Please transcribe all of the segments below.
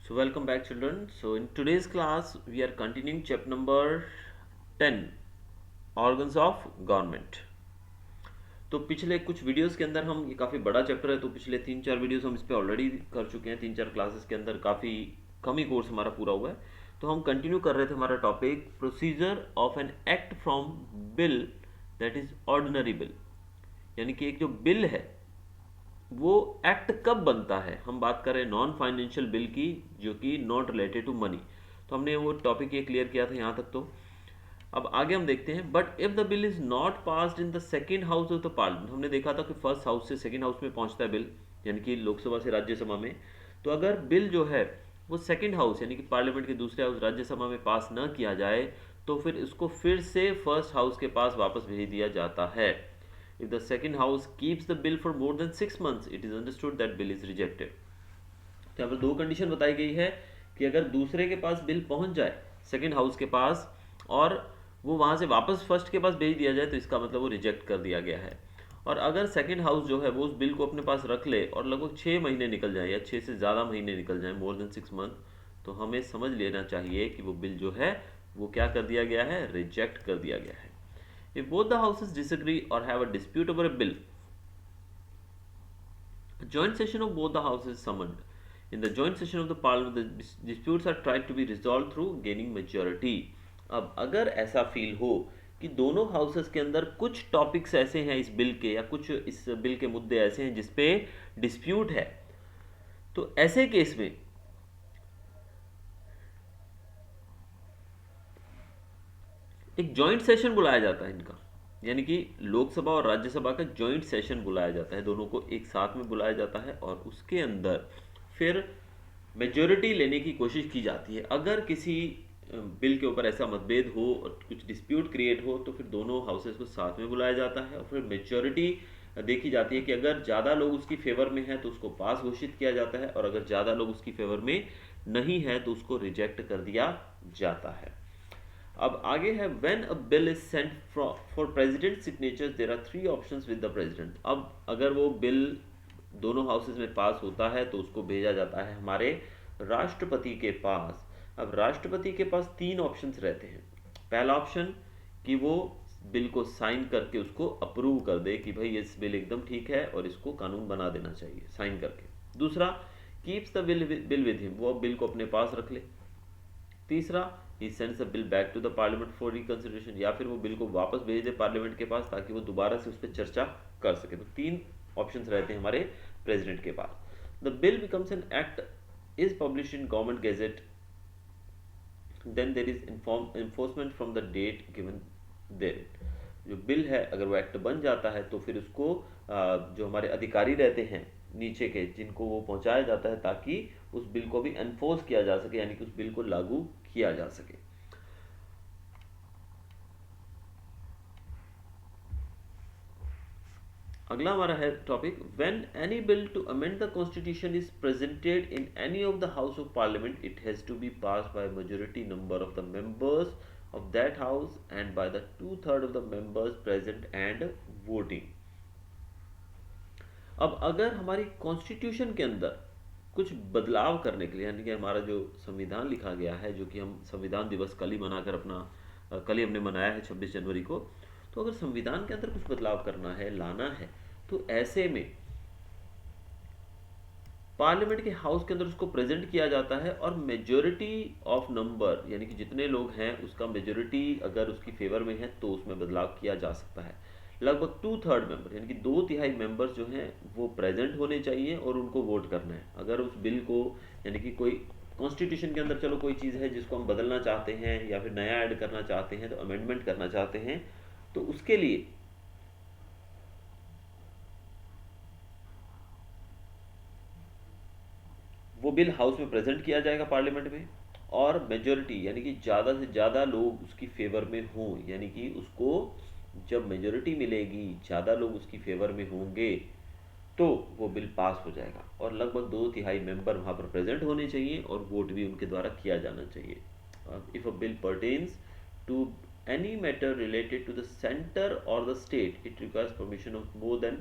So welcome back children. So in today's class we are continuing chapter number 10 organs of government. तो पिछले कुछ videos के अंदर हम ये काफ़ी बड़ा चैप्टर है तो पिछले 3-4 वीडियोस हम इस पे ऑलरेडी कर चुके हैं 3-4 क्लासेस के अंदर काफ़ी कम ही कोर्स हमारा पूरा हुआ है। तो हम कंटिन्यू कर रहे थे हमारा topic procedure of an act from bill that is ordinary bill, यानी कि एक जो बिल है वो एक्ट कब बनता है। हम बात कर रहे हैं नॉन फाइनेंशियल बिल की जो कि नॉट रिलेटेड टू मनी। तो हमने वो टॉपिक ये क्लियर किया था यहाँ तक। तो अब आगे हम देखते हैं but if the bill is not passed in the second house of the parliament. हमने देखा था कि फर्स्ट हाउस से सेकेंड हाउस में पहुंचता है बिल, यानी कि लोकसभा से राज्यसभा में। तो अगर बिल जो है वो सेकेंड हाउस यानी कि पार्लियामेंट के दूसरे हाउस राज्यसभा में पास न किया जाए तो फिर इसको फिर से फर्स्ट हाउस के पास वापस भेज दिया जाता है। If the second house keeps the bill for more than 6 months, it is understood that bill is rejected. तो यहाँ पर दो कंडीशन बताई गई है कि अगर दूसरे के पास बिल पहुंच जाए सेकंड हाउस के पास और वो वहां से वापस फर्स्ट के पास भेज दिया जाए तो इसका मतलब वो रिजेक्ट कर दिया गया है। और अगर सेकंड हाउस जो है वो उस बिल को अपने पास रख ले और लगभग 6 महीने निकल जाए या 6 से ज़्यादा महीने निकल जाए, मोर देन 6 मंथ, तो हमें समझ लेना चाहिए कि वो बिल जो है वो क्या कर दिया गया है, रिजेक्ट कर दिया गया है। If both the houses disagree or have a dispute over a bill, a joint session of both the houses is summoned. In the joint session of the parliament, the disputes are tried to be resolved through gaining majority. अब अगर ऐसा feel हो कि दोनों houses के अंदर कुछ topics ऐसे हैं इस बिल के या कुछ इस बिल के मुद्दे ऐसे हैं जिसपे डिस्प्यूट है, तो ऐसे केस में एक जॉइंट सेशन बुलाया जाता है इनका, यानी कि लोकसभा और राज्यसभा का जॉइंट सेशन बुलाया जाता है, दोनों को एक साथ में बुलाया जाता है और उसके अंदर फिर मेजोरिटी लेने की कोशिश की जाती है। अगर किसी बिल के ऊपर ऐसा मतभेद हो और कुछ डिस्प्यूट क्रिएट हो तो फिर दोनों हाउसेस को साथ में बुलाया जाता है और फिर मेजोरिटी देखी जाती है कि अगर ज़्यादा लोग उसकी फेवर में हैं तो उसको पास घोषित किया जाता है और अगर ज़्यादा लोग उसकी फेवर में नहीं है तो उसको रिजेक्ट कर दिया जाता है। अब आगे है when a bill is sent for president signature there are 3 options with the president. अब अगर वो बिल दोनों हाउसेज में पास होता है तो उसको भेजा जाता है हमारे राष्ट्रपति के पास। अब राष्ट्रपति के पास 3 ऑप्शंस रहते हैं। पहला ऑप्शन कि वो बिल को साइन करके उसको अप्रूव कर दे कि भाई ये बिल एकदम ठीक है और इसको कानून बना देना चाहिए साइन करके। दूसरा, keeps the bill with him, वो बिल को अपने पास रख ले। तीसरा, he sends the bill back to the parliament for reconsideration, या फिर वो बिल को वापस भेज दे पार्लियामेंट के पास ताकि वो दोबारा से उस पर चर्चा कर सके। तो 3 ऑप्शंस रहते हैं हमारे प्रेसिडेंट के पास। The bill becomes an act, is publish in government gazette, then there is enforcement from the date given there. जो बिल है अगर वो एक्ट बन जाता है तो फिर उसको जो हमारे अधिकारी रहते हैं नीचे के जिनको वो पहुंचाया जाता है ताकि उस बिल को भी एनफोर्स किया जा सके, यानी कि उस बिल को लागू किया जा सके। अगला हमारा है topic when any bill to amend the constitution is presented in any of the house of parliament it has to be pass by majority number of the members of that house and by the 2/3 of the members present and voting। अब अगर हमारी constitution के अंदर कुछ बदलाव करने के लिए, यानी कि हमारा जो संविधान लिखा गया है, जो कि हम संविधान दिवस कल ही मनाकर अपना कल ही हमने मनाया है 26 जनवरी को, तो अगर संविधान के अंदर कुछ बदलाव करना है, लाना है, तो ऐसे में पार्लियामेंट के हाउस के अंदर उसको प्रेजेंट किया जाता है और मेजोरिटी ऑफ नंबर यानी कि जितने लोग हैं उसका मेजोरिटी अगर उसकी फेवर में है तो उसमें बदलाव किया जा सकता है। लगभग 2/3 मेंबर यानी कि 2/3 मेंबर्स जो हैं वो प्रेजेंट होने चाहिए और उनको वोट करना है। अगर उस बिल को यानी कि कोई कॉन्स्टिट्यूशन के अंदर चलो कोई चीज़ है जिसको हम बदलना चाहते हैं या फिर नया ऐड करना चाहते हैं, तो अमेंडमेंट करना चाहते हैं, तो उसके लिए वो बिल हाउस में प्रेजेंट किया जाएगा पार्लियामेंट में और मेजोरिटी यानी कि ज़्यादा से ज़्यादा लोग उसकी फेवर में हों, यानी कि उसको जब मेजोरिटी मिलेगी, ज़्यादा लोग उसकी फेवर में होंगे तो वो बिल पास हो जाएगा और लगभग 2/3 मेंबर वहाँ पर प्रेजेंट होने चाहिए और वोट भी उनके द्वारा किया जाना चाहिए। If a bill pertains to any matter related to the center or the state, it requires permission of more than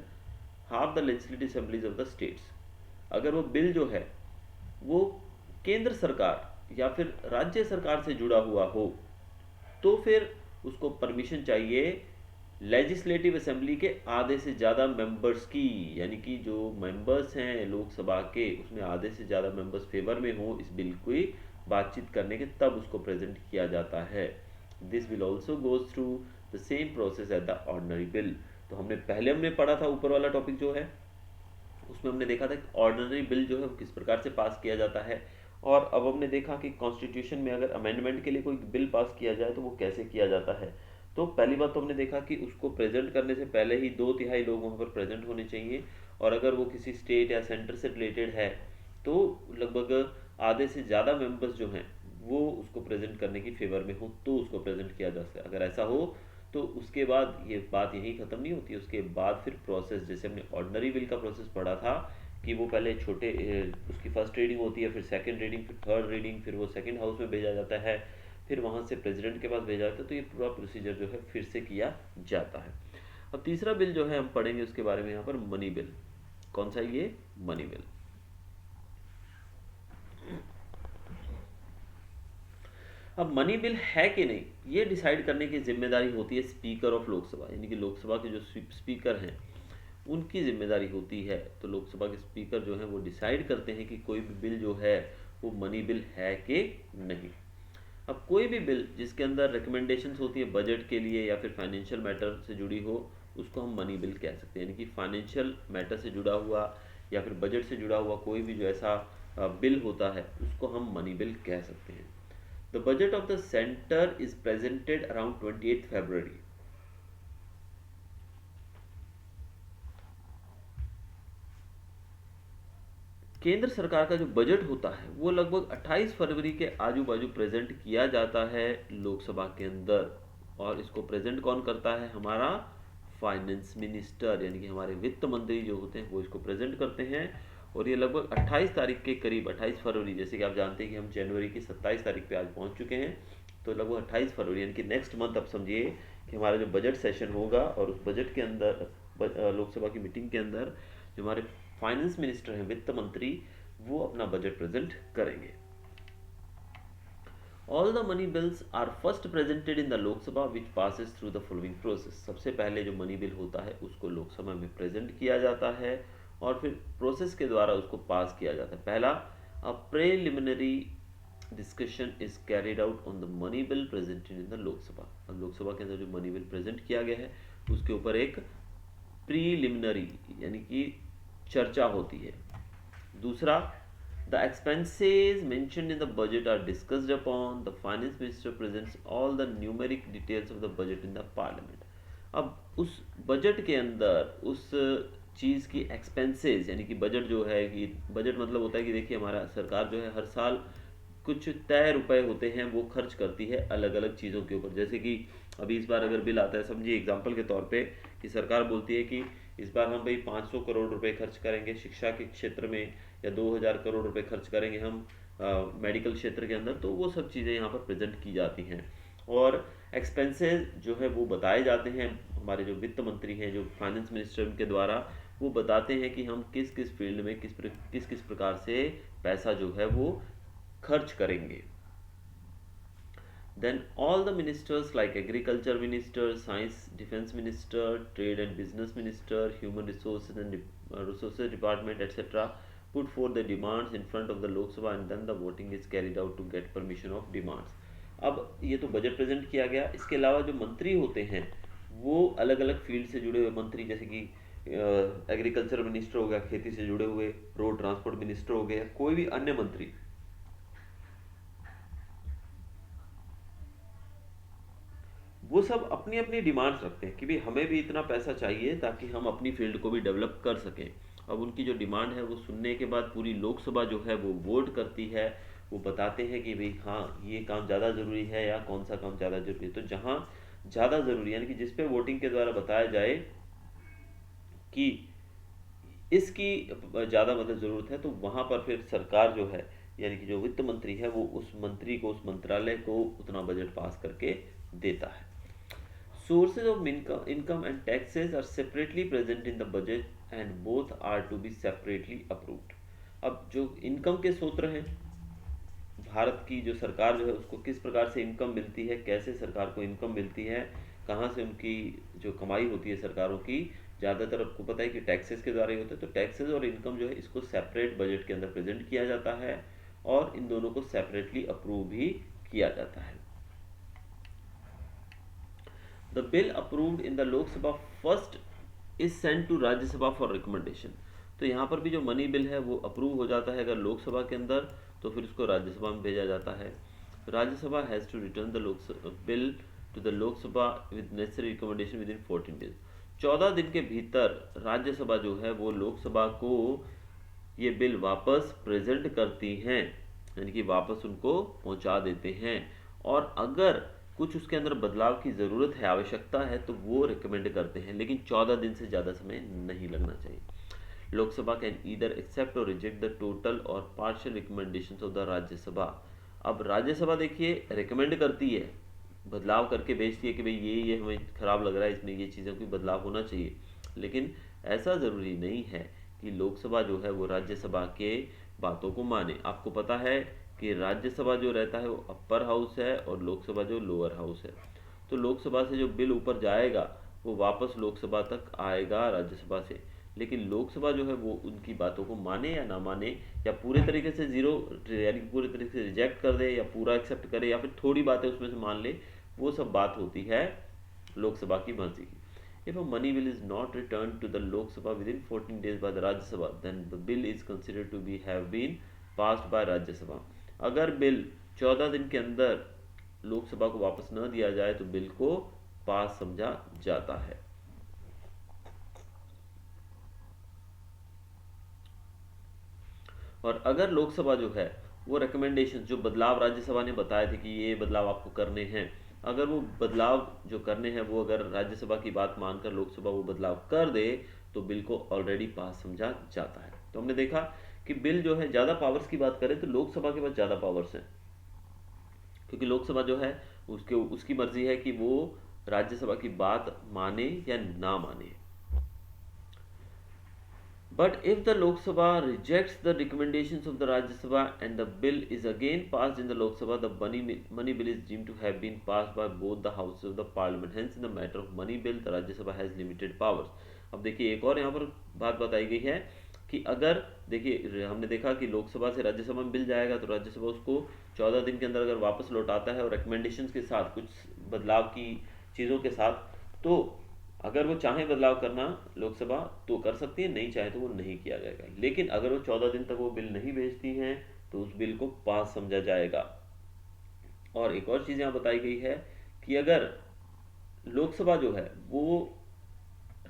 half the legislative assemblies of the states। अगर वो बिल जो है वो केंद्र सरकार या फिर राज्य सरकार से जुड़ा हुआ हो तो फिर उसको परमिशन चाहिए लेजिस्लेटिव असेंबली के आधे से ज़्यादा मेंबर्स की, यानी कि जो मेंबर्स हैं लोकसभा के उसमें आधे से ज़्यादा मेंबर्स फेवर में हो इस बिल की बातचीत करने के, तब उसको प्रेजेंट किया जाता है। This will also goes through the same process as the ordinary bill. तो हमने पढ़ा था ऊपर वाला टॉपिक जो है उसमें हमने देखा था कि ऑर्डिनरी बिल जो है वो किस प्रकार से पास किया जाता है, और अब हमने देखा कि कॉन्स्टिट्यूशन में अगर अमेंडमेंट के लिए कोई बिल पास किया जाए तो वो कैसे किया जाता है। तो पहली बात तो हमने देखा कि उसको प्रेजेंट करने से पहले ही 2/3 लोग वहाँ पर प्रेजेंट होने चाहिए, और अगर वो किसी स्टेट या सेंटर से रिलेटेड है तो लगभग आधे से ज़्यादा मेंबर्स जो हैं वो उसको प्रेजेंट करने की फेवर में हो तो उसको प्रेजेंट किया जा सकता है। अगर ऐसा हो तो उसके बाद ये बात यहीं ख़त्म नहीं होती, उसके बाद फिर प्रोसेस, जैसे हमने ऑर्डिनरी बिल का प्रोसेस पढ़ा था कि वो पहले उसकी फर्स्ट रीडिंग होती है, फिर सेकंड रीडिंग, फिर थर्ड रीडिंग, फिर वो सेकंड हाउस में भेजा जाता है, फिर वहाँ से प्रेसिडेंट के पास भेजा जाता है। तो ये पूरा प्रोसीजर जो है फिर से किया जाता है। अब तीसरा बिल जो है हम पढ़ेंगे उसके बारे में यहाँ पर, मनी बिल। कौन सा ये? Money bill. अब मनी बिल है कि नहीं ये डिसाइड करने की जिम्मेदारी होती है स्पीकर ऑफ लोकसभा, यानी कि लोकसभा के जो स्पीकर हैं उनकी जिम्मेदारी होती है। तो लोकसभा के स्पीकर जो हैं वो डिसाइड करते हैं कि कोई भी बिल जो है वो मनी बिल है कि नहीं। अब कोई भी बिल जिसके अंदर रिकमेंडेशंस होती है बजट के लिए या फिर फाइनेंशियल मैटर से जुड़ी हो उसको हम मनी बिल कह सकते हैं, यानी कि फाइनेंशियल मैटर से जुड़ा हुआ या फिर बजट से जुड़ा हुआ कोई भी जो ऐसा बिल होता है उसको हम मनी बिल कह सकते हैं। The budget of the center is presented around 28th February. केंद्र सरकार का जो बजट होता है वो लगभग 28 फरवरी के आजू बाजू प्रेजेंट किया जाता है लोकसभा के अंदर, और इसको प्रेजेंट कौन करता है? हमारा फाइनेंस मिनिस्टर, यानी कि हमारे वित्त मंत्री जो होते हैं वो इसको प्रेजेंट करते हैं। और ये लगभग 28 तारीख के करीब, 28 फरवरी, जैसे कि आप जानते हैं कि हम जनवरी की 27 तारीख पे आज पहुंच चुके हैं, तो लगभग 28 फरवरी यानी कि नेक्स्ट मंथ आप समझिए कि हमारा जो बजट सेशन होगा और उस बजट के अंदर लोकसभा की मीटिंग के अंदर जो हमारे फाइनेंस मिनिस्टर हैं, वित्त मंत्री, वो अपना बजट प्रेजेंट करेंगे। All the money bills are first presented in the Lok Sabha which passes through the following process. सबसे पहले जो मनी बिल होता है उसको लोकसभा में प्रेजेंट किया जाता है और फिर प्रोसेस के द्वारा उसको पास किया जाता है। पहला, a preliminary discussion is carried out on the money bill presented in the Lok Sabha. अब लोकसभा के अंदर जो मनी बिल प्रेजेंट किया गया है उसके ऊपर एक प्रीलिमिनरी यानी कि चर्चा होती है। दूसरा, the expenses mentioned in the budget are discussed upon, the finance minister presents all the numeric details of the budget in the parliament. अब उस बजट के अंदर उस चीज़ की एक्सपेंसेस, यानी कि बजट जो है, कि बजट मतलब होता है कि देखिए हमारा सरकार जो है हर साल कुछ तय रुपए होते हैं वो खर्च करती है अलग अलग चीज़ों के ऊपर। जैसे कि अभी इस बार अगर बिल आता है, समझिए एग्जांपल के तौर पे, कि सरकार बोलती है कि इस बार हम भाई 500 करोड़ रुपए खर्च करेंगे शिक्षा के क्षेत्र में, या 2000 करोड़ रुपए खर्च करेंगे हम मेडिकल क्षेत्र के अंदर, तो वो सब चीज़ें यहाँ पर प्रेजेंट की जाती हैं। और एक्सपेंसेस जो है वो बताए जाते हैं, हमारे जो वित्त मंत्री हैं, जो फाइनेंस मिनिस्टर के द्वारा वो बताते हैं कि हम किस किस फील्ड में किस किस प्रकार से पैसा जो है वो खर्च करेंगे। Then all the ministers like agriculture minister, science defense minister, trade and business minister, human resources and resources department etc. put forth the demands in front of the Lok Sabha and then the voting is carried out to get permission of demands. अब ये तो budget present किया गया, इसके अलावा जो मंत्री होते हैं वो अलग अलग फील्ड से जुड़े हुए मंत्री, जैसे कि एग्रीकल्चर मिनिस्टर हो गया, खेती से जुड़े हुए, रोड ट्रांसपोर्ट मिनिस्टर हो गया, कोई भी अन्य मंत्री, वो सब अपनी अपनी डिमांड्स रखते हैं कि भाई हमें भी इतना पैसा चाहिए ताकि हम अपनी फील्ड को भी डेवलप कर सकें। अब उनकी जो डिमांड है वो सुनने के बाद पूरी लोकसभा जो है वो वोट करती है, वो बताते हैं कि भाई हाँ ये काम ज़्यादा ज़रूरी है या कौन सा काम ज़्यादा ज़रूरी है। तो जहाँ ज़्यादा ज़रूरी यानी कि जिस पे वोटिंग के द्वारा बताया जाए कि इसकी ज़्यादा मतलब ज़रूरत है, तो वहाँ पर फिर सरकार जो है यानी कि जो वित्त मंत्री है वो उस मंत्री को, उस मंत्रालय को उतना बजट पास करके देता है। Sources of income and taxes are separately present in the budget and both are to be separately approved. अब जो इनकम के सूत्र हैं भारत की जो सरकार जो है उसको किस प्रकार से इनकम मिलती है, कैसे सरकार को इनकम मिलती है, कहाँ से उनकी जो कमाई होती है सरकारों की, ज़्यादातर आपको पता है कि टैक्सेस के द्वारा ही होता है। तो टैक्सेस और इनकम जो है इसको सेपरेट बजट के अंदर प्रेजेंट किया जाता है और इन दोनों को सेपरेटली अप्रूव भी किया जाता है। The bill approved in the Lok Sabha first is sent to Rajya Sabha for recommendation. तो यहाँ पर भी जो मनी बिल है वो अप्रूव हो जाता है अगर लोकसभा के अंदर, तो फिर उसको राज्यसभा में भेजा जाता है। Rajya Sabha has to return the bill to the Lok Sabha with necessary recommendation within 14 डेज। 14 दिन के भीतर राज्यसभा जो है वो लोकसभा को ये बिल वापस प्रेजेंट करती हैं, यानी कि वापस उनको पहुंचा देते हैं। और अगर कुछ उसके अंदर बदलाव की ज़रूरत है, आवश्यकता है, तो वो रिकमेंड करते हैं, लेकिन 14 दिन से ज़्यादा समय नहीं लगना चाहिए। लोकसभा कैन ईदर एक्सेप्ट और रिजेक्ट द टोटल और partial recommendations of the Rajya Sabha. अब राज्यसभा देखिए रिकमेंड करती है, बदलाव करके भेजती है कि भाई ये हमें खराब लग रहा है, इसमें ये चीज़ों की बदलाव होना चाहिए, लेकिन ऐसा ज़रूरी नहीं है कि लोकसभा जो है वो राज्यसभा के बातों को माने। आपको पता है कि राज्यसभा जो रहता है वो अपर हाउस है और लोकसभा जो लोअर हाउस है। तो लोकसभा से जो बिल ऊपर जाएगा वो वापस लोकसभा तक आएगा राज्यसभा से, लेकिन लोकसभा जो है वो उनकी बातों को माने या ना माने, या पूरे तरीके से जीरो यानी कि पूरे तरीके से रिजेक्ट कर दे, या पूरा एक्सेप्ट करे, या फिर थोड़ी बातें उसमें से मान ले, वो सब बात होती है लोकसभा की मर्जी की। If a money bill is not returned to the Lok Sabha within 14 days by the Rajya Sabha, then the bill is considered to be have been passed by Rajya Sabha. अगर बिल 14 दिन के अंदर लोकसभा को वापस न दिया जाए तो बिल को पास समझा जाता है। और अगर लोकसभा जो है वो रिकमेंडेशन, जो बदलाव राज्यसभा ने बताए थे कि ये बदलाव आपको करने हैं, अगर वो बदलाव जो करने हैं वो अगर राज्यसभा की बात मानकर लोकसभा वो बदलाव कर दे तो बिल को ऑलरेडी पास समझा जाता है। तो हमने देखा कि बिल जो है ज़्यादा पावर्स की बात करें तो लोकसभा के पास ज़्यादा पावर्स हैं, क्योंकि लोकसभा जो है उसकी मर्जी है कि वो राज्यसभा की बात माने या ना माने। But if the Lok Sabha rejects the recommendations of the Rajya Sabha and the bill is again passed in the Lok Sabha, the money bill is deemed to have been passed by both the houses of the parliament. Hence, in the matter of money bill, the Rajya Sabha has limited powers. अब देखिए एक और यहाँ पर बात बताई गई है कि अगर देखिए हमने देखा कि लोकसभा से राज्यसभा में बिल जाएगा तो राज्यसभा उसको 14 दिन के अंदर अगर वापस लौटाता है और रिकमेंडेशंस के साथ, कुछ बदलाव की चीज़ों के साथ, तो अगर वो चाहे बदलाव करना लोकसभा तो कर सकती है, नहीं चाहे तो वो नहीं किया जाएगा। लेकिन अगर वो 14 दिन तक वो बिल नहीं भेजती हैं तो उस बिल को पास समझा जाएगा। और एक और चीज़ यहाँ बताई गई है कि अगर लोकसभा जो है वो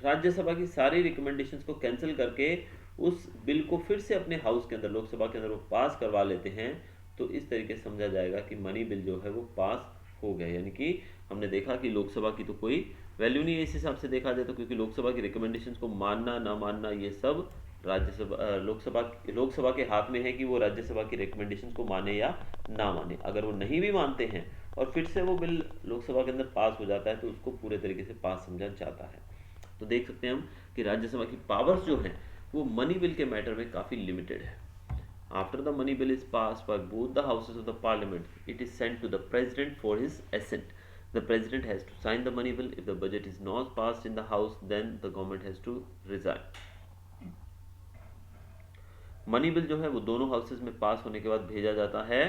राज्यसभा की सारी रिकमेंडेशंस को कैंसिल करके उस बिल को फिर से अपने हाउस के अंदर, लोकसभा के अंदर वो पास करवा लेते हैं, तो इस तरीके से समझा जाएगा कि मनी बिल जो है वो पास हो गया। यानी कि हमने देखा कि लोकसभा की तो कोई वैल्यू नहीं है इस हिसाब से देखा जाए तो, क्योंकि लोकसभा की रिकमेंडेशंस को मानना ना मानना ये सब लोकसभा के हाथ में है कि वो राज्यसभा की रिकमेंडेशंस को माने या ना माने। अगर वो नहीं भी मानते हैं और फिर से वो बिल लोकसभा के अंदर पास हो जाता है तो उसको पूरे तरीके से पास समझा जाता है। तो देख सकते हैं हम कि राज्यसभा की पावर्स जो हैं वो मनी बिल के मैटर में काफ़ी लिमिटेड है। After the money bill is passed by both the houses of the parliament, it is sent to the president for his assent. The president has to sign the money bill. If the budget is not passed in the house, then the government has to resign. Money bill जो है वो दोनों houses में पास होने के बाद भेजा जाता है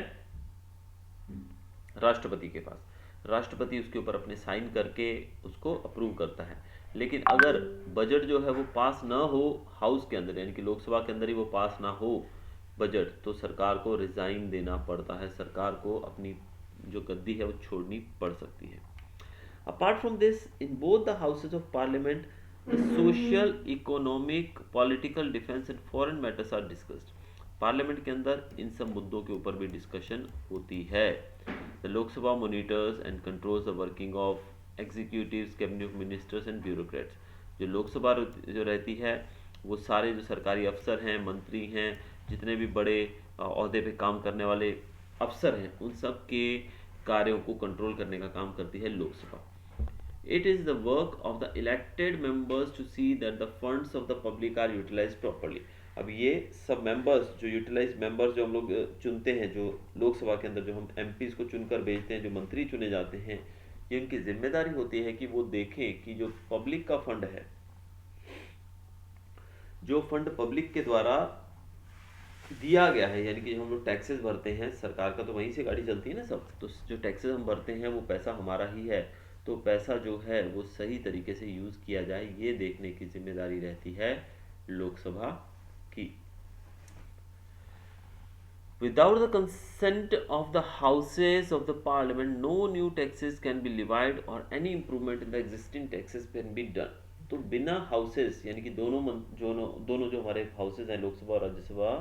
राष्ट्रपति के पास। राष्ट्रपति उसके ऊपर अपने साइन करके उसको अप्रूव करता है। लेकिन अगर बजट जो है वो पास ना हो हाउस के अंदर, यानी कि लोकसभा के अंदर ही वो पास ना हो बजट, तो सरकार को रिजाइन देना पड़ता है, सरकार को अपनी जो गद्दी है वो छोड़नी पड़ सकती है। Apart from this, in both the houses of parliament the social, economic, political, defence and foreign matters are discussed. Parliament के अंदर इन सब मुद्दों के ऊपर भी डिस्कशन होती है। The Lok Sabha monitors and controls the working of executives, cabinet ministers and bureaucrats. जो लोकसभा जो रहती है वो सारे जो सरकारी अफसर हैं, मंत्री हैं, जितने भी बड़े ओहदे पे काम करने वाले अफसर हैं, उन सब के कार्यों को कंट्रोल करने का काम करती है Lok Sabha. It is the work of the elected members to see that the funds of the public are utilized properly. अब ये सब मेंबर्स जो यूटिलाइज मेंबर्स जो हम लोग चुनते हैं, जो लोकसभा के अंदर जो हम एमपीज को चुनकर भेजते हैं, जो मंत्री चुने जाते हैं, ये उनकी जिम्मेदारी होती है कि वो देखें कि जो पब्लिक का फंड है, जो फंड पब्लिक के द्वारा दिया गया है, यानी कि जो हम लोग टैक्सेस भरते हैं, सरकार का तो वहीं से गाड़ी चलती है ना सब, तो जो टैक्सेस हम भरते हैं वो पैसा हमारा ही है, तो पैसा जो है वो सही तरीके से यूज़ किया जाए, ये देखने की जिम्मेदारी रहती है लोकसभा की। Without the consent of the houses of the parliament, no new taxes can be levied or any improvement in the existing taxes can be done. तो बिना हाउसेस, यानी कि दोनों जो हमारे हाउसेस हैं, लोकसभा और राज्यसभा,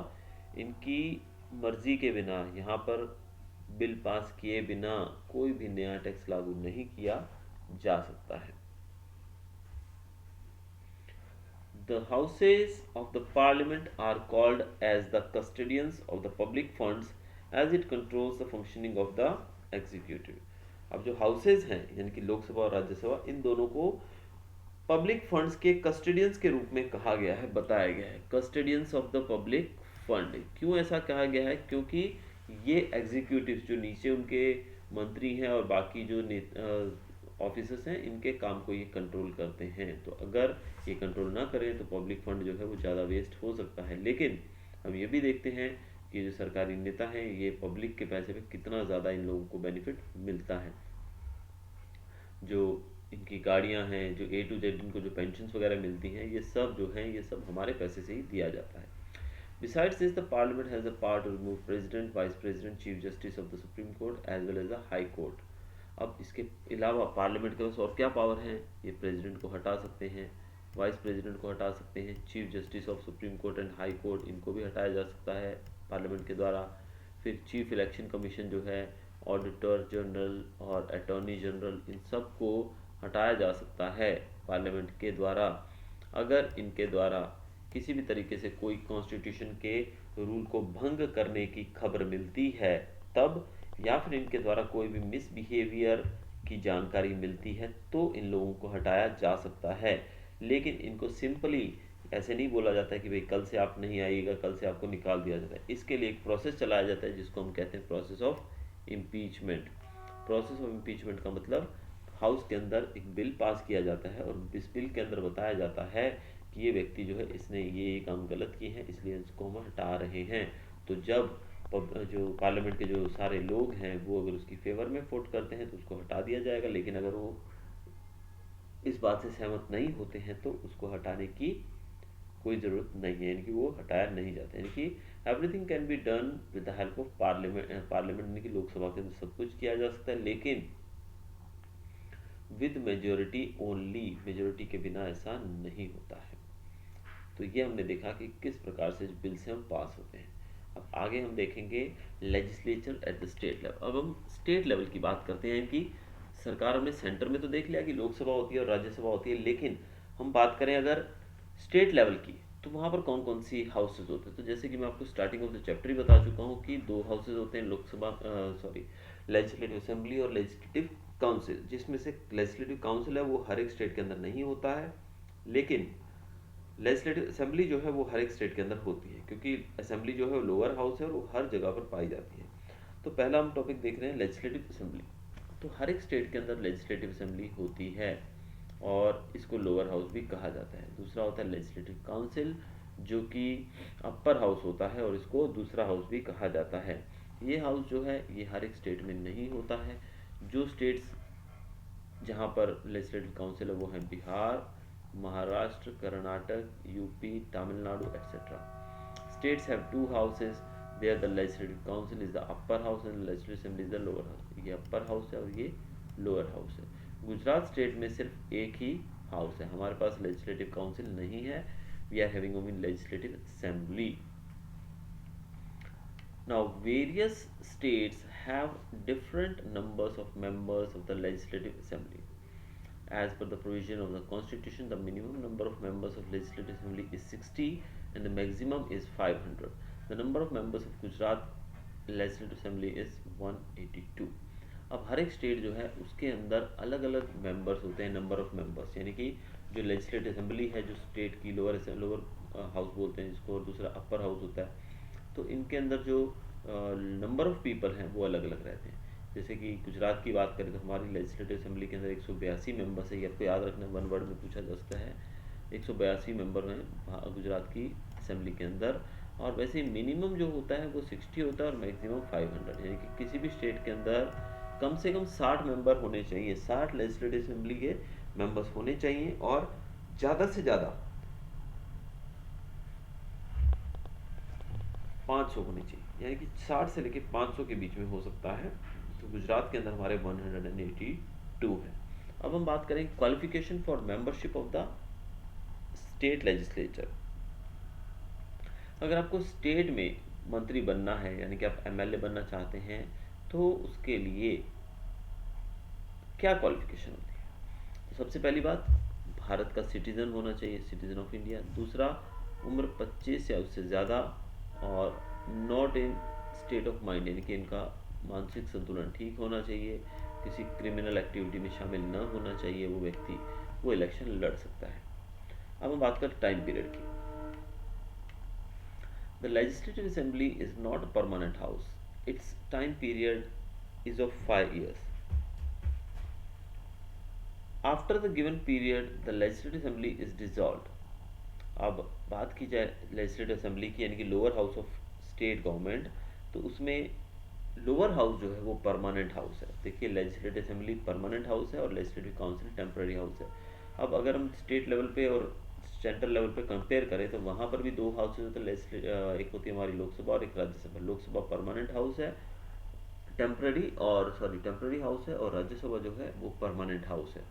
इनकी मर्जी के बिना, यहाँ पर बिल पास किए बिना कोई भी नया टैक्स लागू नहीं किया जा सकता है। The houses of the parliament are called as the custodians of the public funds as it controls the functioning of the executive. अब जो हाउसेज हैं, यानी कि लोकसभा और राज्यसभा, इन दोनों को पब्लिक फंड्स के कस्टडियंस के रूप में कहा गया है, बताया गया है, कस्टडियंस ऑफ द पब्लिक फंड। क्यों ऐसा कहा गया है? क्योंकि ये एग्जीक्यूटिव जो नीचे उनके मंत्री हैं और बाकी जो ऑफिसर्स हैं, इनके काम को ये कंट्रोल करते हैं। तो अगर ये कंट्रोल ना करें तो पब्लिक फंड जो है वो ज़्यादा वेस्ट हो सकता है। लेकिन हम ये भी देखते हैं कि जो सरकारी नेता हैं, ये पब्लिक के पैसे पे कितना ज़्यादा इन लोगों को बेनिफिट मिलता है। जो इनकी गाड़ियां हैं, जो A to Z इनको जो पेंशन वगैरह मिलती हैं, ये सब जो हैं, ये सब हमारे पैसे से ही दिया जाता है। Besides this, the Parliament has the power to remove President, Vice President, Chief Justice of the Supreme Court as well as the High Court. अब इसके अलावा पार्लियामेंट के पास और क्या पावर हैं? ये प्रेसिडेंट को हटा सकते हैं, वाइस प्रेसिडेंट को हटा सकते हैं, chief justice of supreme court and high court, इनको भी हटाया जा सकता है पार्लियामेंट के द्वारा। फिर चीफ इलेक्शन कमीशन जो है, ऑडिटर जनरल और अटॉर्नी जनरल, इन सब को हटाया जा सकता है पार्लियामेंट के द्वारा। अगर इनके द्वारा किसी भी तरीके से कोई कॉन्स्टिट्यूशन के रूल को भंग करने की खबर मिलती है तब, या फिर इनके द्वारा कोई भी मिसबिहेवियर की जानकारी मिलती है, तो इन लोगों को हटाया जा सकता है। लेकिन इनको सिंपली ऐसे नहीं बोला जाता है कि भाई कल से आप नहीं आइएगा, कल से आपको निकाल दिया जाता है। इसके लिए एक प्रोसेस चलाया जाता है जिसको हम कहते हैं process of impeachment. Process of impeachment का मतलब हाउस के अंदर एक बिल पास किया जाता है और इस बिल के अंदर बताया जाता है कि ये व्यक्ति जो है, इसने ये काम गलत किए हैं, इसलिए इसको हम हटा रहे हैं। तो जब जो पार्लियामेंट के जो सारे लोग हैं वो अगर उसकी फेवर में वोट करते हैं तो उसको हटा दिया जाएगा, लेकिन अगर वो इस बात से सहमत नहीं होते हैं तो उसको हटाने की कोई ज़रूरत नहीं है, यानी कि वो हटाया नहीं जाता। यानी कि everything can be done with the help of parliament यानी कि लोकसभा के अंदर सब कुछ किया जा सकता है, लेकिन विद मेजोरिटी ओनली, मेजोरिटी के बिना ऐसा नहीं होता है। तो ये हमने देखा कि किस प्रकार से बिल से हम पास होते हैं। अब आगे हम देखेंगे legislature at the state level. अब हम स्टेट लेवल की बात करते हैं कि सरकार, हमने सेंटर में तो देख लिया कि लोकसभा होती है और राज्यसभा होती है, लेकिन हम बात करें अगर स्टेट लेवल की, तो वहाँ पर कौन कौन सी हाउसेज होते हैं। तो जैसे कि मैं आपको स्टार्टिंग ऑफ द चैप्टर ही बता चुका हूँ कि दो हाउसेज होते हैं, लोकसभा लेजिस्लेटिव असेंबली और लेजिस्लेटिव काउंसिल। जिसमें से लेजिस्लेटिव काउंसिल है वो हर एक स्टेट के अंदर नहीं होता है, लेकिन लेजिस्लेटिव असेंबली जो है वो हर एक स्टेट के अंदर होती है, क्योंकि असेंबली जो है वो लोअर हाउस है और वो हर जगह पर पाई जाती है। तो पहला हम टॉपिक देख रहे हैं लेजिस्लेटिव असेंबली। तो हर एक स्टेट के अंदर लेजिस्लेटिव असेंबली होती है और इसको लोअर हाउस भी कहा जाता है। दूसरा होता है लेजिस्लेटिव काउंसिल, जो कि अपर हाउस होता है और इसको दूसरा हाउस भी कहा जाता है। ये हाउस जो है ये हर एक स्टेट में नहीं होता है। जो स्टेट्स जहाँ पर लेजिस्लेटिव काउंसिल है वो है Bihar, Maharashtra, Karnataka, UP, Tamil Nadu etc. States have two houses. There the legislative council is the upper house and legislative assembly is the lower house. ये upper house है और ये lower house है। गुजरात स्टेट में सिर्फ एक ही हाउस है, हमारे पास लेजिस्लेटिव काउंसिल नहीं है। We are having only legislative assembly. Now various states have different numbers of members of the legislative assembly. As per the provision of the constitution, the minimum number of members of legislative assembly is 60 and the maximum is 500. The number of members of Gujarat legislative assembly is 182. अब हर एक state जो है उसके अंदर अलग अलग members होते हैं, नंबर ऑफ मेंबर्स, यानी कि जो लेजिस्लेटिव असेंबली है जो स्टेट की लोअर हाउस बोलते हैं जिसको, और दूसरा अपर हाउस होता है, तो इनके अंदर जो नंबर ऑफ पीपल हैं वो अलग अलग रहते हैं। जैसे कि गुजरात की बात करें तो हमारी लेजिस्लेटिव असेंबली के अंदर 182 मेंबर्स है, ये आपको याद रखना, वन वर्ड में पूछा जा सकता है। 182 मेंबर हैं गुजरात की असेंबली के अंदर, और वैसे मिनिमम जो होता है वो 60 होता है और मैक्सिमम 500, यानी कि किसी भी स्टेट के अंदर कम से कम 60 मेंबर होने चाहिए, 60 लेजिस्लेटिव असेंबली के मेंबर्स होने चाहिए, और ज़्यादा से ज़्यादा 500 होनी चाहिए, यानी कि 60 से लेकर 500 के बीच में हो सकता है। तो गुजरात के अंदर हमारे 182 है। अब हम बात करें qualification for membership of the state legislature. अगर आपको स्टेट में मंत्री बनना है, यानी कि आप एमएलए बनना चाहते हैं, तो उसके लिए क्या क्वालिफिकेशन होती है? तो सबसे पहली बात, भारत का सिटीजन होना चाहिए, सिटीजन ऑफ इंडिया। दूसरा, उम्र 25 या उससे ज़्यादा, और not in state of mind, यानी कि इनका मानसिक संतुलन ठीक होना चाहिए, किसी क्रिमिनल एक्टिविटी में शामिल न होना चाहिए वो व्यक्ति, वो इलेक्शन लड़ सकता है। अब हम बात करें टाइम पीरियड की। The legislative assembly is not a permanent house, it's time period is of 5 years. After the given period the legislative assembly is dissolved. अब बात की जाए लेजिस्लेटिव असेंबली की, यानी कि lower house of state government, तो उसमें लोअर हाउस जो है वो परमानेंट हाउस है। देखिए, लेजिस्लेटिव असेंबली परमानेंट हाउस है और लेजिस्लेटिव काउंसिल टेम्पररी हाउस है। अब अगर हम स्टेट लेवल पे और सेंट्रल लेवल पे कंपेयर करें तो वहाँ पर भी दो हाउसेज होते हैं, एक होती है हमारी लोकसभा और एक राज्यसभा। लोकसभा परमानेंट हाउस है, टेम्पररी हाउस है, और राज्यसभा जो है वो परमानेंट हाउस है।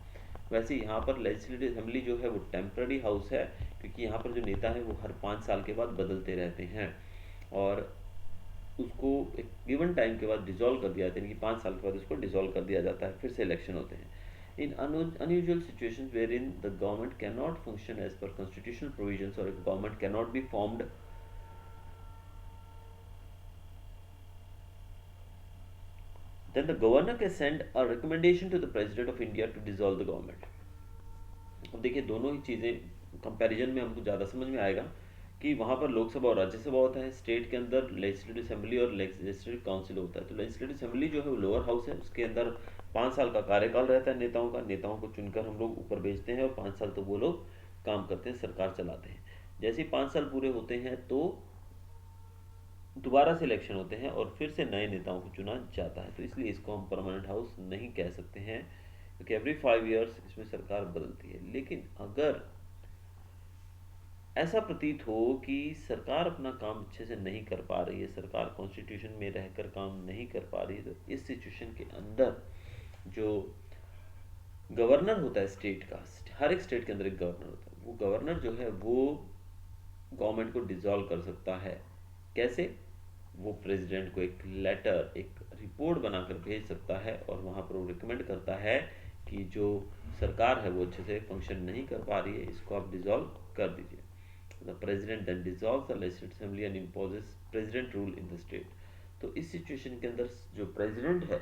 वैसे यहाँ पर लेजिस्लेटिव असेंबली जो है वो टेम्पररी हाउस है, क्योंकि यहाँ पर जो नेता है वो हर 5 साल के बाद बदलते रहते हैं, और उसको एक गिवन टाइम के बाद डिसॉल्व कर दिया जाता है, यानी कि 5 साल के बाद उसको डिसॉल्व कर दिया जाता है, फिर से इलेक्शन होते हैं। In unusual situations where in the government can not function as per constitutional provisions, और government can not be formed, then the governor can send a recommendation to the president of India to dissolve the government. अब देखिए, दोनों ही चीज़ें comparison में हमको ज़्यादा समझ में आएगा कि वहाँ पर लोकसभा और राज्यसभा होता है, स्टेट के अंदर लेजिस्लेटिव असेंबली और लेजिस्लेटिव काउंसिल होता है। तो लेजिस्लेटिव असेंबली जो है वो लोअर हाउस है, उसके अंदर 5 साल का कार्यकाल रहता है नेताओं का, नेताओं को चुनकर हम लोग ऊपर भेजते हैं, और 5 साल तो वो लोग काम करते हैं, सरकार चलाते हैं। जैसे ही 5 साल पूरे होते हैं तो दोबारा से इलेक्शन होते हैं और फिर से नए नेताओं को चुना जाता है। तो इसलिए इसको हम परमानेंट हाउस नहीं कह सकते हैं, क्योंकि एवरी 5 years इसमें सरकार बदलती है। लेकिन अगर ऐसा प्रतीत हो कि सरकार अपना काम अच्छे से नहीं कर पा रही है, सरकार कॉन्स्टिट्यूशन में रहकर काम नहीं कर पा रही है, तो इस सिचुएशन के अंदर जो गवर्नर होता है स्टेट का, हर एक स्टेट के अंदर एक गवर्नर होता है, वो गवर्नर जो है वो गवर्नमेंट को डिसॉल्व कर सकता है। कैसे? वो प्रेसिडेंट को एक लेटर, एक रिपोर्ट बनाकर भेज सकता है, और वहाँ पर वो रिकमेंड करता है कि जो सरकार है वो अच्छे से फंक्शन नहीं कर पा रही है, इसको आप डिसॉल्व कर दीजिए। The president then dissolves the legislative assembly and imposes president rule in the state. तो इस सिचुएशन के अंदर जो प्रेसिडेंट है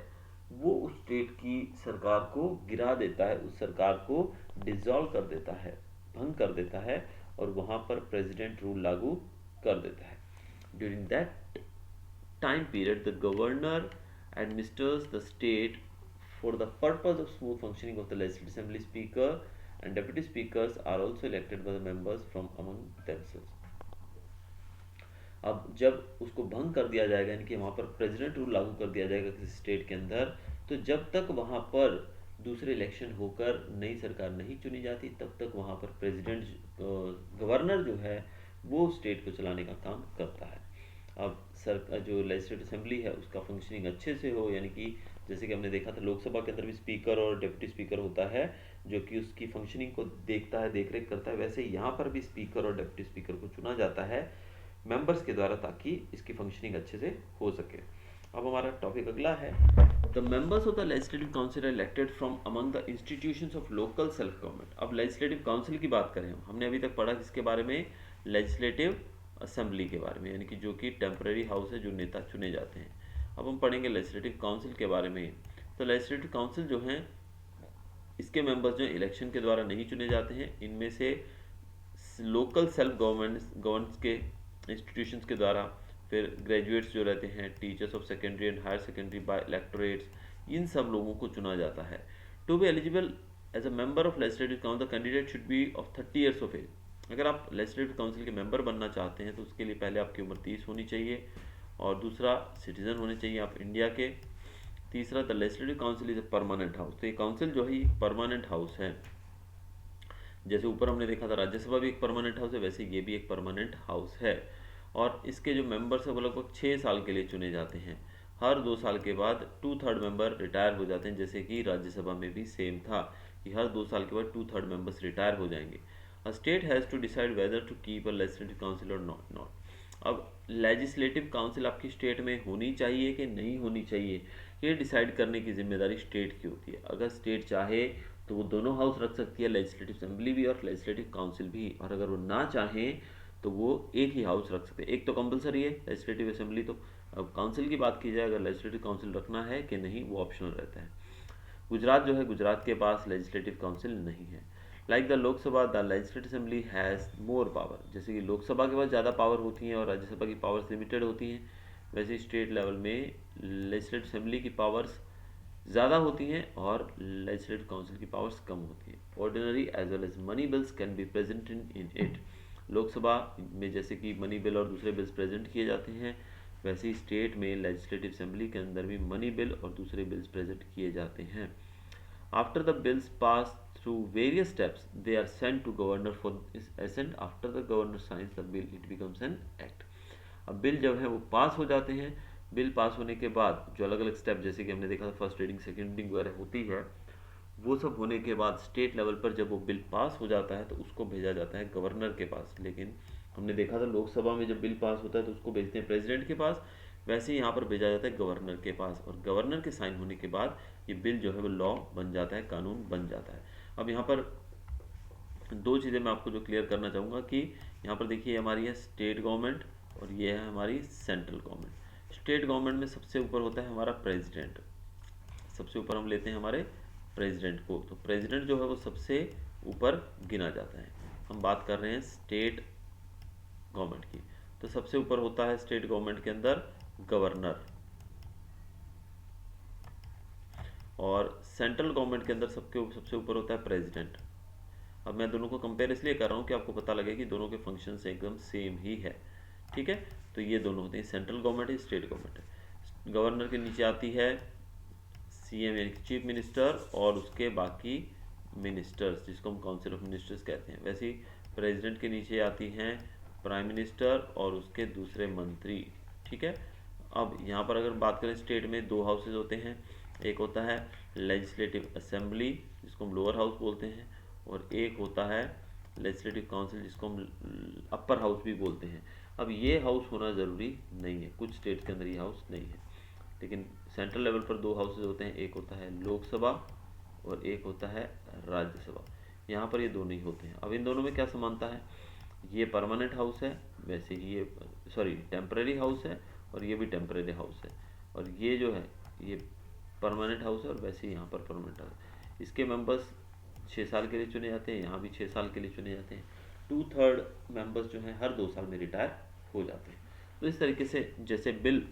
वो उस स्टेट की सरकार को गिरा देता है, उस सरकार को डिसॉल्व कर देता है, भंग कर देता है, और वहाँ पर प्रेसिडेंट रूल लागू कर देता है। During that time period, the governor administers the state for the purpose of smooth functioning of the legislative assembly. Speaker and deputy speakers are also elected by the members from among themselves. अब जब उसको भंग कर दिया जाएगा, यानी कि वहाँ पर प्रेसिडेंट रूल लागू कर दिया जाएगा किसी स्टेट के अंदर, तो जब तक वहाँ पर दूसरे इलेक्शन होकर नई सरकार नहीं चुनी जाती, तब तक वहाँ पर प्रेसिडेंट, गवर्नर जो है वो स्टेट को चलाने का काम करता है। अब जो लेजिस्लेटिव असेंबली है उसका फंक्शनिंग अच्छे से हो, यानी कि जैसे कि हमने देखा था लोकसभा के अंदर भी स्पीकर और डिप्टी स्पीकर होता है जो कि उसकी फंक्शनिंग को देखता है, देख रेख करता है, वैसे यहाँ पर भी स्पीकर और डिप्टी स्पीकर को चुना जाता है मेंबर्स के द्वारा, ताकि इसकी फंक्शनिंग अच्छे से हो सके। अब हमारा टॉपिक अगला है, the members of the legislative council are elected from among the institutions of local self government. अब लेजिस्लेटिव काउंसिल की बात करें, हमने अभी तक पढ़ा किसके बारे में? लेजिस्लेटिव असेंबली के बारे में, यानी कि जो कि टेम्पररी हाउस है, जो नेता चुने जाते हैं। अब हम पढ़ेंगे लेजिस्लेटिव काउंसिल के बारे में। द तो लेजिस्लेटिव काउंसिल जो हैं इसके मेंबर्स जो इलेक्शन के द्वारा नहीं चुने जाते हैं, इनमें से लोकल सेल्फ गवर्नेंस के इंस्टीट्यूशंस के द्वारा, फिर ग्रेजुएट्स जो रहते हैं, teachers of secondary and higher secondary by electorates, इन सब लोगों को चुना जाता है। To be eligible as a member of legislative council the candidate should be of 30 years of age. अगर आप लेजिस्लेटिव काउंसिल के मेंबर बनना चाहते हैं तो उसके लिए पहले आपकी उम्र 30 होनी चाहिए, और दूसरा सिटीजन होने चाहिए आप इंडिया के। तीसरा, the legislative council is a permanent house. तो ये काउंसिल जो है ये परमानेंट हाउस है। जैसे ऊपर हमने देखा था राज्यसभा भी एक परमानेंट हाउस है, वैसे ये भी एक परमानेंट हाउस है। और इसके जो मेंबर्स है वो लगभग 6 साल के लिए चुने जाते हैं। हर 2 साल के बाद 2/3 मेंबर रिटायर हो जाते हैं, जैसे कि राज्यसभा में भी सेम था कि हर 2 साल के बाद 2/3 मेंबर्स रिटायर हो जाएंगे। A state has to decide whether to keep a legislative council or not. अब लेजिस्लेटिव काउंसिल आपकी स्टेट में होनी चाहिए कि नहीं होनी चाहिए, ये डिसाइड करने की जिम्मेदारी स्टेट की होती है। अगर स्टेट चाहे तो वो दोनों हाउस रख सकती है, लेजिस्लेटिव असेंबली भी और लेजिस्लेटिव काउंसिल भी, और अगर वो ना चाहें तो वो एक ही हाउस रख सकते हैं। एक तो कंपलसरी है लेजिस्लेटिव असेंबली, तो अब काउंसिल की बात की जाए, अगर लेजिस्लेटिव काउंसिल रखना है कि नहीं वो ऑप्शनल रहता है। गुजरात जो है, गुजरात के पास लेजिस्लेटिव काउंसिल नहीं है। Like the Lok Sabha, the legislative assembly has more power. जैसे कि लोकसभा के पास ज़्यादा पावर होती हैं और राज्यसभा की पावर्स लिमिटेड होती हैं, वैसे स्टेट लेवल में लेजिस्लेटिव असेंबली की पावर्स ज़्यादा होती हैं और लेजिस्लेटिव काउंसिल की पावर्स कम होती हैं। Ordinary as well as money bills can be present in it. Lok Sabha में जैसे कि मनी बिल और दूसरे बिल्स प्रेजेंट किए जाते हैं, वैसे ही स्टेट में लेजिस्लेटिव असेंबली के अंदर भी मनी बिल और दूसरे बिल्स प्रेजेंट किए जाते हैं। After the bills pass through various steps they are sent to governor for assent. After the governor signs the bill it becomes an act. अब बिल जब है वो पास हो जाते हैं, बिल पास होने के बाद जो अलग अलग स्टेप, जैसे कि हमने देखा था फर्स्ट रीडिंग सेकेंड रीडिंग वगैरह होती है, वो सब होने के बाद स्टेट लेवल पर जब वो बिल पास हो जाता है तो उसको भेजा जाता है गवर्नर के पास। लेकिन हमने देखा था लोकसभा में जब बिल पास होता है तो उसको भेजते हैं प्रेसिडेंट के पास, वैसे ही यहाँ पर भेजा जाता है गवर्नर के पास, और गवर्नर के साइन होने के बाद ये बिल जो है वो लॉ बन जाता है, कानून बन जाता है। अब यहाँ पर दो चीज़ें मैं आपको जो क्लियर करना चाहूँगा कि यहाँ पर देखिए हमारी है स्टेट गवर्नमेंट और ये है हमारी सेंट्रल गवर्नमेंट। स्टेट गवर्नमेंट में सबसे ऊपर होता है हमारा प्रेसिडेंट, सबसे ऊपर हम लेते हैं हमारे प्रेसिडेंट को, तो प्रेसिडेंट जो है वो सबसे ऊपर गिना जाता है। हम बात कर रहे हैं स्टेट गवर्नमेंट की, तो सबसे ऊपर होता है स्टेट गवर्नमेंट के अंदर गवर्नर, और सेंट्रल गवर्नमेंट के अंदर सबसे ऊपर होता है प्रेसिडेंट। अब मैं दोनों को कंपेयर इसलिए कर रहा हूँ कि आपको पता लगे कि दोनों के फंक्शंस एकदम सेम ही है, ठीक है। तो ये दोनों होते हैं, सेंट्रल गवर्नमेंट है, स्टेट गवर्नमेंट है। गवर्नर के नीचे आती है सीएम यानी कि चीफ मिनिस्टर और उसके बाकी मिनिस्टर्स, जिसको हम काउंसिल ऑफ मिनिस्टर्स कहते हैं। वैसे ही प्रेसिडेंट के नीचे आती हैं प्राइम मिनिस्टर और उसके दूसरे मंत्री, ठीक है। अब यहाँ पर अगर बात करें स्टेट में दो हाउसेज होते हैं, एक होता है लेजिस्लेटिव असेंबली जिसको हम लोअर हाउस बोलते हैं, और एक होता है लेजिस्लेटिव काउंसिल जिसको हम अपर हाउस भी बोलते हैं। अब ये हाउस होना ज़रूरी नहीं है, कुछ स्टेट के अंदर ये हाउस नहीं है, लेकिन सेंट्रल लेवल पर दो हाउसेज होते हैं, एक होता है लोकसभा और एक होता है राज्यसभा। यहाँ पर ये दोनों ही होते हैं। अब इन दोनों में क्या समानता है, ये परमानेंट हाउस है, वैसे ही ये टेम्परेरी हाउस है, और ये भी टेम्परेरी हाउस है, और ये जो है ये परमानेंट हाउस है और वैसे ही यहाँ पर परमानेंट हाउस। इसके मेंबर्स 6 साल के लिए चुने जाते हैं, यहाँ भी 6 साल के लिए चुने जाते हैं। 2/3 मेंबर्स जो हैं हर 2 साल में रिटायर हो जाते हैं। तो इस तरीके से जैसे बिल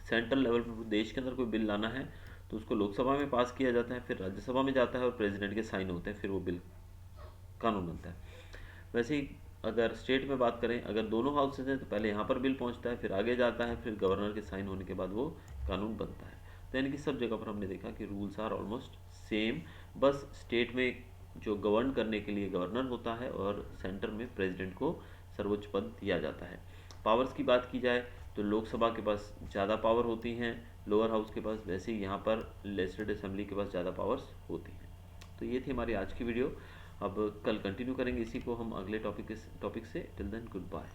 सेंट्रल लेवल पर देश के अंदर कोई बिल लाना है तो उसको लोकसभा में पास किया जाता है, फिर राज्यसभा में जाता है और प्रेसिडेंट के साइन होते हैं, फिर वो बिल कानून बनता है। वैसे ही अगर स्टेट में बात करें, अगर दोनों हाउसेज हैं तो पहले यहाँ पर बिल पहुँचता है, फिर आगे जाता है, फिर गवर्नर के साइन होने के बाद वो कानून बनता है। तो यानी कि सब जगह पर हमने देखा कि रूल्स आर ऑलमोस्ट सेम, बस स्टेट में जो गवर्न करने के लिए गवर्नर होता है और सेंटर में प्रेसिडेंट को सर्वोच्च पद दिया जाता है। पावर्स की बात की जाए तो लोकसभा के पास ज़्यादा पावर होती हैं लोअर हाउस के पास, वैसे ही यहाँ पर लेजिस्लेटिव असेंबली के पास ज़्यादा पावर्स होती हैं। तो ये थी हमारी आज की वीडियो। अब कल कंटिन्यू करेंगे इसी को हम अगले टॉपिक से। Till then good bye.